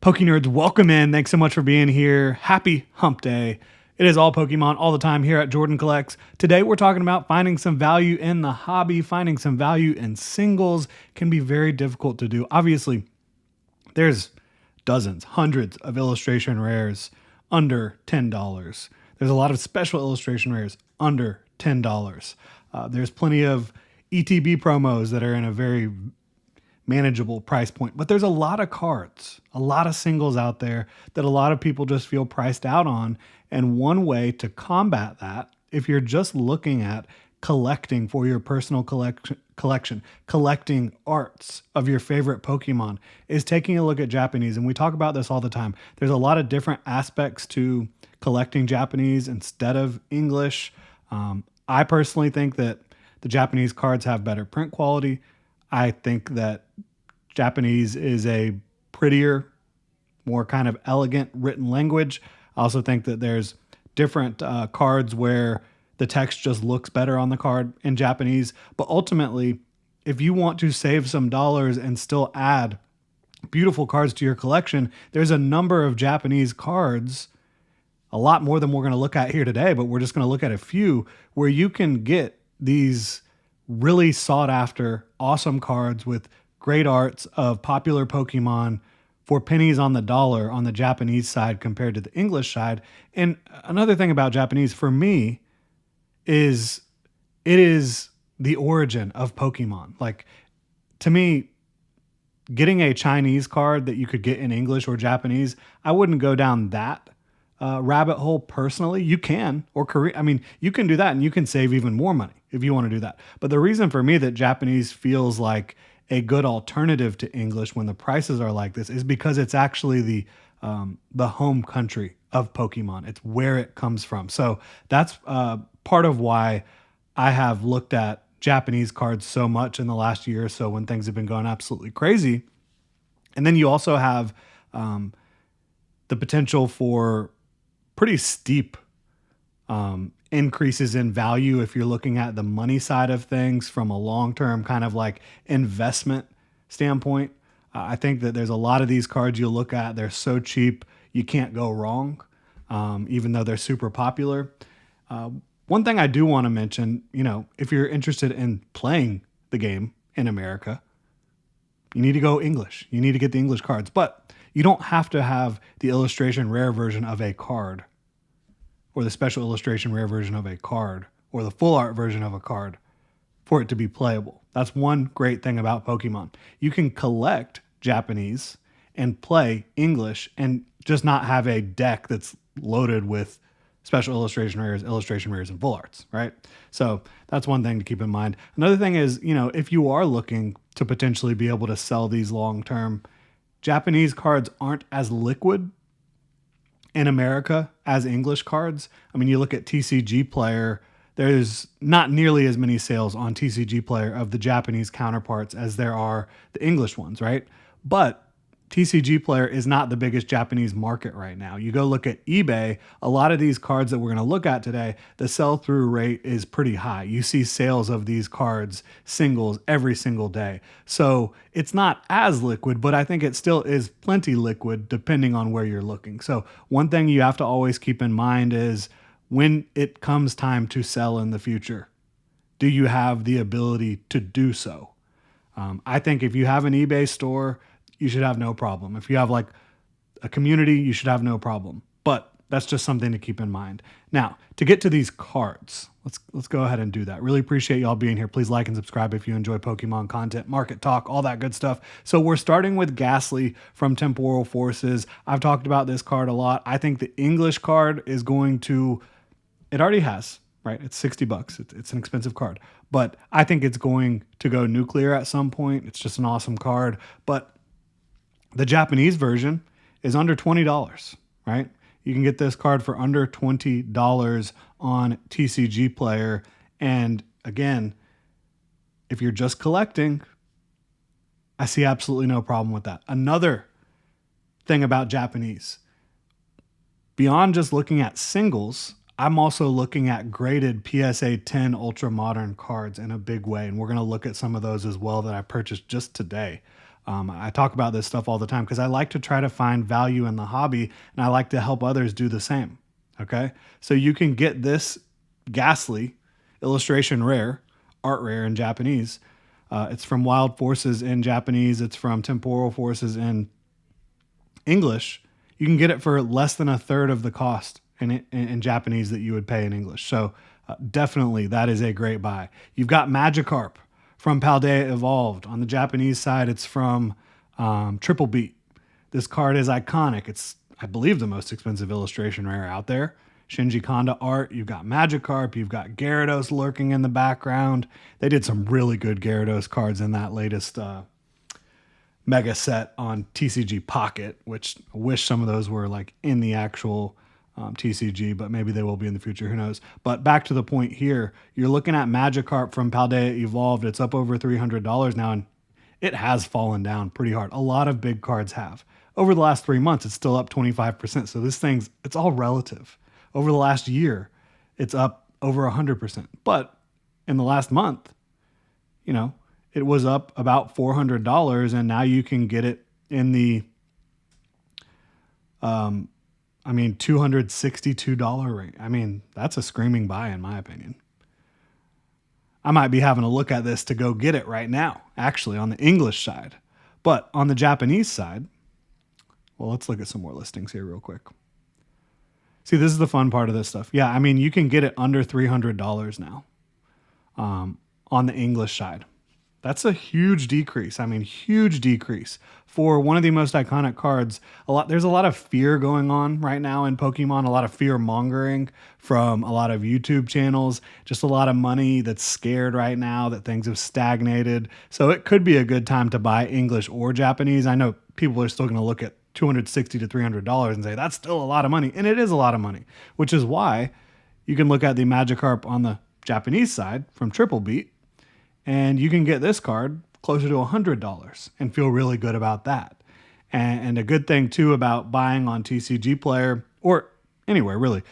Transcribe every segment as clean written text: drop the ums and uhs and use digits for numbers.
Poke Nerds, welcome in. Thanks so much for being here. Happy Hump Day. It is all Pokemon all the time here at Jordan Collects. Today we're talking about finding some value in the hobby, finding some value in singles can be very difficult to do. Obviously, there's dozens, hundreds of illustration rares under $10. There's a lot of special illustration rares under $10. There's plenty of ETB promos that are in a very manageable price point. But there's a lot of cards, a lot of singles out there that a lot of people just feel priced out on. And one way to combat that, if you're just looking at collecting for your personal collection, collecting arts of your favorite Pokemon, is taking a look at Japanese. And we talk about this all the time. There's a lot of different aspects to collecting Japanese instead of English. I personally think that the Japanese cards have better print quality. I think that Japanese is a prettier, more kind of elegant written language. I also think that there's different cards where the text just looks better on the card in Japanese. But ultimately, if you want to save some dollars and still add beautiful cards to your collection, there's a number of Japanese cards, a lot more than we're going to look at here today, but we're just going to look at a few where you can get these really sought after, awesome cards with great arts of popular Pokemon for pennies on the dollar on the Japanese side compared to the English side. And another thing about Japanese for me is it is the origin of Pokemon. Like, to me, getting a Chinese card that you could get in English or Japanese, I wouldn't go down that rabbit hole personally. You can, or Korean. I mean, you can do that and you can save even more money if you want to do that. But the reason for me that Japanese feels like a good alternative to English when the prices are like this is because it's actually the home country of Pokemon. It's where it comes from. So that's part of why I have looked at Japanese cards so much in the last year or so when things have been going absolutely crazy. And then you also have the potential for pretty steep increases in value if you're looking at the money side of things from a long-term kind of like investment standpoint. I think that there's a lot of these cards you'll look at, they're so cheap, you can't go wrong, even though they're super popular. One thing I do want to mention, if you're interested in playing the game in America, you need to go English. You need to get the English cards, but you don't have to have the illustration rare version of a card or the special illustration rare version of a card or the full art version of a card for it to be playable. That's one great thing about Pokemon. You can collect Japanese and play English and just not have a deck that's loaded with special illustration rares, and full arts, right? So that's one thing to keep in mind. Another thing is, if you are looking to potentially be able to sell these long term, Japanese cards aren't as liquid in America as English cards. I mean, you look at TCG Player, there's not nearly as many sales on TCG Player of the Japanese counterparts as there are the English ones, right? But TCG Player is not the biggest Japanese market right now. You go look at eBay, a lot of these cards that we're going to look at today, the sell-through rate is pretty high. You see sales of these cards, singles, every single day. So it's not as liquid, but I think it still is plenty liquid depending on where you're looking. So one thing you have to always keep in mind is when it comes time to sell in the future, do you have the ability to do so? I think if you have an eBay store, you should have no problem. If you have like a community, you should have no problem. But that's just something to keep in mind. Now, to get to these cards, let's go ahead and do that. Really appreciate y'all being here. Please like and subscribe if you enjoy Pokemon content, market talk, all that good stuff. So we're starting with Ghastly from Temporal Forces. I've talked about this card a lot. I think the English card is going to, it already has, right? It's $60. It's an expensive card, but I think it's going to go nuclear at some point. It's just an awesome card. But the Japanese version is under $20, right? You can get this card for under $20 on TCG Player. And again, if you're just collecting, I see absolutely no problem with that. Another thing about Japanese, beyond just looking at singles, I'm also looking at graded PSA 10 Ultra Modern cards in a big way. And we're going to look at some of those as well that I purchased just today. I talk about this stuff all the time because I like to try to find value in the hobby and I like to help others do the same. Okay. So you can get this Ghastly illustration rare, art rare in Japanese. It's from Wild Forces in Japanese, it's from Temporal Forces in English. You can get it for less than a third of the cost in Japanese that you would pay in English. So definitely that is a great buy. You've got Magikarp from Paldea Evolved. On the Japanese side, it's from Triple Beat. This card is iconic. It's, I believe, the most expensive illustration rare out there. Shinji Kanda art. You've got Magikarp. You've got Gyarados lurking in the background. They did some really good Gyarados cards in that latest mega set on TCG Pocket, which I wish some of those were like in the actual TCG, but maybe they will be in the future. Who knows? But back to the point here, you're looking at Magikarp from Paldea Evolved. It's up over $300 now, and it has fallen down pretty hard. A lot of big cards have. Over the last 3 months, it's still up 25%. So this thing's, it's all relative. Over the last year, it's up over 100%. But in the last month, you know, it was up about $400, and now you can get it in the, $262 range. I mean, that's a screaming buy in my opinion. I might be having to look at this to go get it right now, actually, on the English side. But on the Japanese side, well, let's look at some more listings here real quick. See, this is the fun part of this stuff. Yeah, I mean, you can get it under $300 now on the English side. That's a huge decrease. I mean, huge decrease for one of the most iconic cards. There's a lot of fear going on right now in Pokemon, a lot of fear mongering from a lot of YouTube channels, just a lot of money that's scared right now that things have stagnated. So it could be a good time to buy English or Japanese. I know people are still going to look at $260 to $300 and say that's still a lot of money. And it is a lot of money, which is why you can look at the Magikarp on the Japanese side from Triple Beat, and you can get this card closer to $100 and feel really good about that. And a good thing too about buying on TCG Player or anywhere really,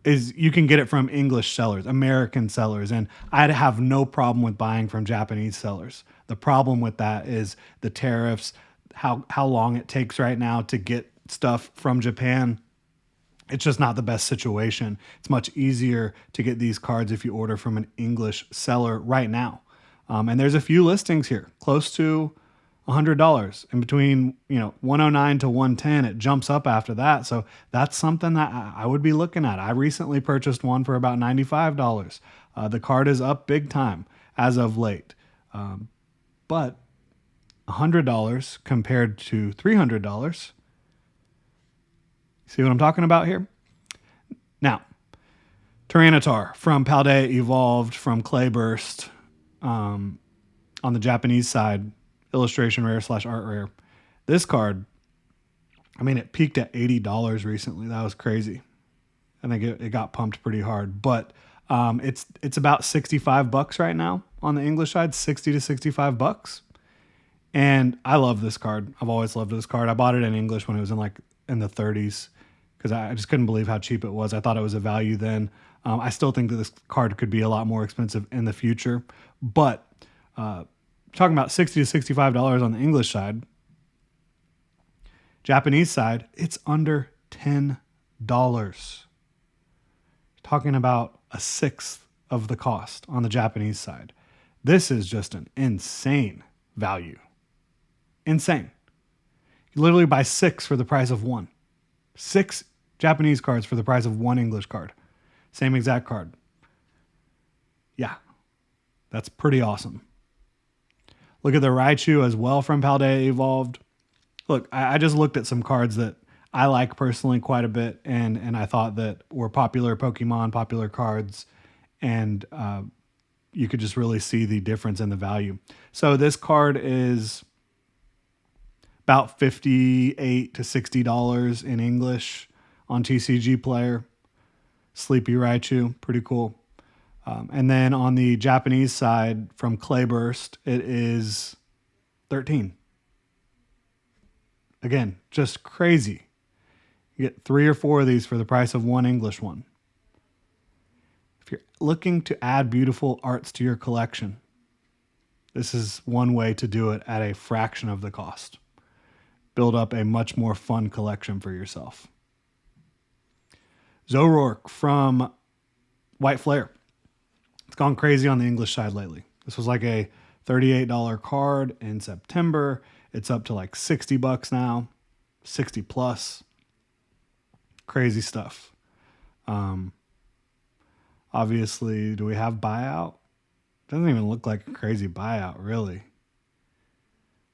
is you can get it from English sellers, American sellers. And I'd have no problem with buying from Japanese sellers. The problem with that is the tariffs, how long it takes right now to get stuff from Japan. It's just not the best situation. It's much easier to get these cards if you order from an English seller right now. And there's a few listings here, close to $100. In between, 109 to 110, it jumps up after that. So that's something that I would be looking at. I recently purchased one for about $95. The card is up big time as of late. But $100 compared to $300. See what I'm talking about here? Now, Tyranitar from Paldea Evolved from Clayburst on the Japanese side, illustration rare / art rare. This card, I mean, it peaked at $80 recently. That was crazy. I think it got pumped pretty hard. But it's about $65 right now on the English side, $60 to $65. And I love this card. I've always loved this card. I bought it in English when it was in the 30s. Because I just couldn't believe how cheap it was. I thought it was a value then. I still think that this card could be a lot more expensive in the future. But talking about $60 to $65 on the English side, Japanese side, it's under $10. Talking about a sixth of the cost on the Japanese side. This is just an insane value. Insane. You literally buy 6 for the price of 1. 6 Japanese cards for the price of 1 English card. Same exact card. Yeah, that's pretty awesome. Look at the Raichu as well from Paldea Evolved. Look, I just looked at some cards that I like personally quite a bit, and I thought that were popular Pokemon, popular cards, and you could just really see the difference in the value. So this card is about $58 to $60 in English on TCG Player. Sleepy Raichu, pretty cool. And then on the Japanese side from Clayburst, it is $13. Again, just crazy. You get 3 or 4 of these for the price of 1 English one. If you're looking to add beautiful arts to your collection, This is one way to do it at a fraction of the cost. Build up a much more fun collection for yourself. Zoroark from White Flare. It's gone crazy on the English side lately. This was like a $38 card in September. It's up to like $60 now, 60 plus. Crazy stuff. Obviously, do we have buyout? Doesn't even look like a crazy buyout, really.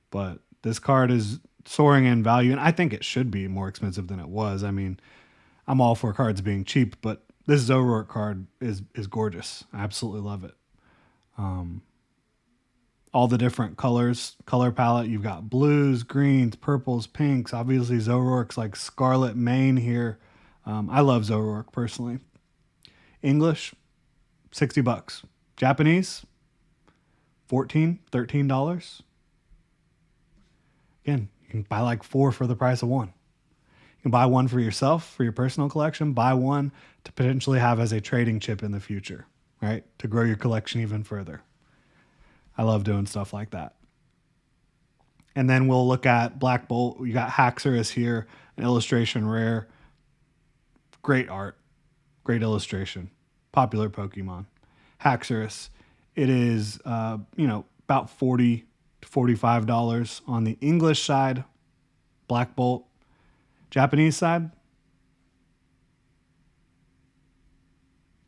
But this card is soaring in value, and I think it should be more expensive than it was. I mean, I'm all for cards being cheap, but this Zoroark card is gorgeous. I absolutely love it. All the different colors, color palette. You've got blues, greens, purples, pinks. Obviously, Zoroark's like scarlet mane here. I love Zoroark personally. English, $60. Japanese, $13. Again, you can buy like 4 for the price of 1. You can buy 1 for yourself, for your personal collection. Buy 1 to potentially have as a trading chip in the future, right? To grow your collection even further. I love doing stuff like that. And then we'll look at Black Bolt. You got Haxorus here, an illustration rare. Great art, great illustration. Popular Pokemon. Haxorus. It is, about $40 to $45 on the English side. Black Bolt. Japanese side,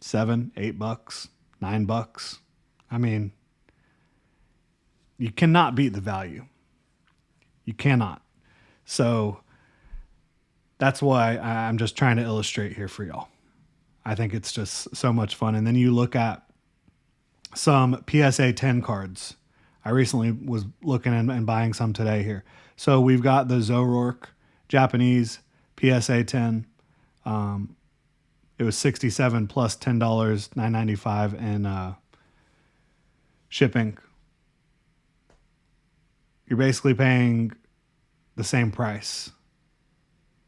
$7, $8, $9. I mean, you cannot beat the value. You cannot. So that's why I'm just trying to illustrate here for y'all. I think it's just so much fun. And then you look at some PSA 10 cards. I recently was looking and buying some today here. So we've got the Zoroark Japanese PSA 10. It was $67 plus $10, $9.95 in shipping. You're basically paying the same price,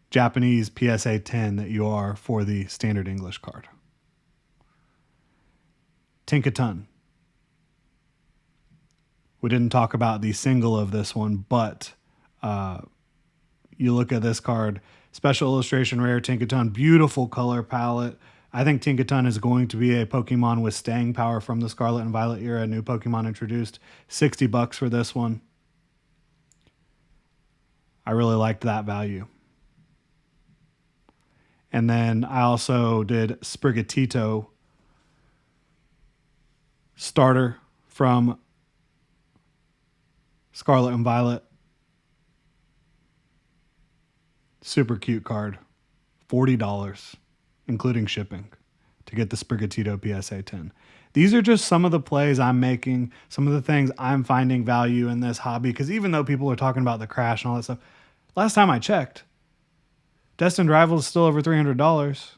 Japanese PSA 10, that you are for the standard English card. Tinkaton. We didn't talk about the single of this one, but you look at this card, special illustration rare Tinkaton, beautiful color palette. I think Tinkaton is going to be a Pokemon with staying power from the Scarlet and Violet era, new Pokemon introduced. $60 for this one. I really liked that value. And then I also did Sprigatito starter from Scarlet and Violet. Super cute card. $40, including shipping, to get the Sprigatito PSA 10. These are just some of the plays I'm making, some of the things I'm finding value in this hobby, because even though people are talking about the crash and all that stuff, last time I checked, Destined Rivals is still over $300.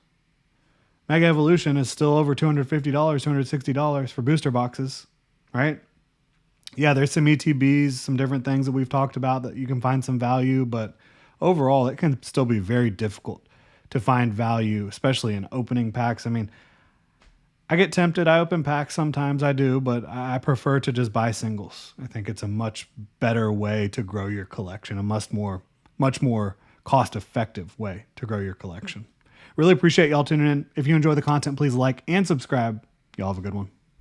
Mega Evolution is still over $250, $260 for booster boxes, right? Yeah, there's some ETBs, some different things that we've talked about that you can find some value, but overall, it can still be very difficult to find value, especially in opening packs. I mean, I get tempted. I open packs sometimes, I do, but I prefer to just buy singles. I think it's a much better way to grow your collection, a much more cost-effective way to grow your collection. Really appreciate y'all tuning in. If you enjoy the content, please like and subscribe. Y'all have a good one.